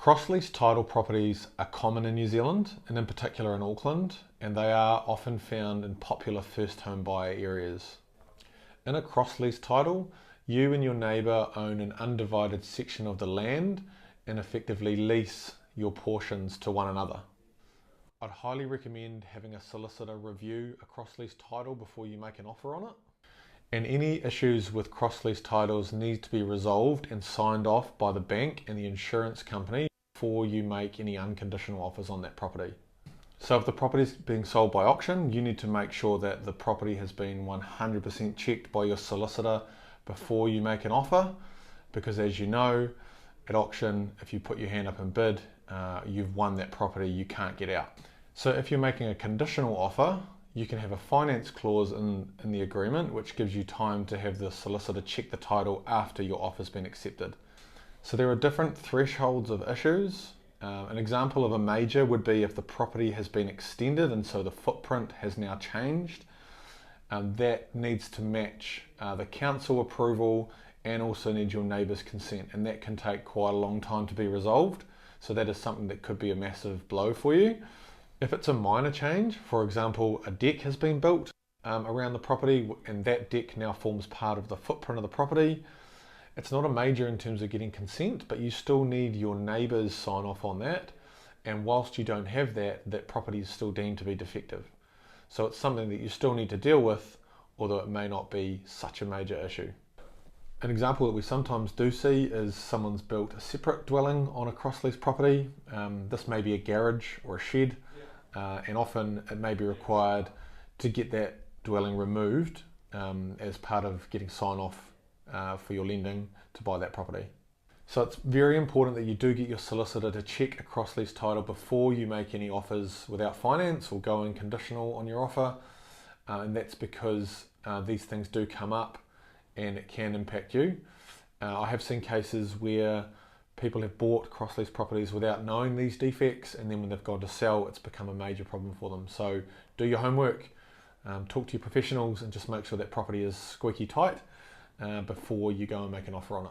Cross-lease title properties are common in New Zealand and in particular in Auckland, and they are often found in popular first home buyer areas. In a cross-lease title, you and your neighbour own an undivided section of the land and effectively lease your portions to one another. I'd highly recommend having a solicitor review a cross-lease title before you make an offer on it. And any issues with cross-lease titles need to be resolved and signed off by the bank and the insurance company before you make any unconditional offers on that property. So if the property is being sold by auction, you need to make sure that the property has been 100% checked by your solicitor before you make an offer, because as you know, at auction, if you put your hand up and bid, you've won that property, you can't get out. So if you're making a conditional offer, you can have a finance clause in the agreement, which gives you time to have the solicitor check the title after your offer's been accepted. So there are different thresholds of issues. An example of a major would be if the property has been extended and so the footprint has now changed. That needs to match the council approval and also needs your neighbour's consent, and that can take quite a long time to be resolved. So that is something that could be a massive blow for you. If it's a minor change, for example, a deck has been built around the property and that deck now forms part of the footprint of the property, it's not a major in terms of getting consent, but you still need your neighbours sign off on that. And whilst you don't have that, that property is still deemed to be defective. So it's something that you still need to deal with, although it may not be such a major issue. An example that we sometimes do see is someone's built a separate dwelling on a cross-lease property. This may be a garage or a shed. And often it may be required to get that dwelling removed as part of getting sign-off for your lending to buy that property. So it's very important that you do get your solicitor to check a cross-lease title before you make any offers without finance or go in conditional on your offer. And that's because these things do come up and it can impact you. I have seen cases where people have bought cross-lease properties without knowing these defects, and then when they've gone to sell, it's become a major problem for them. So do your homework, talk to your professionals, and just make sure that property is squeaky tight before you go and make an offer on it.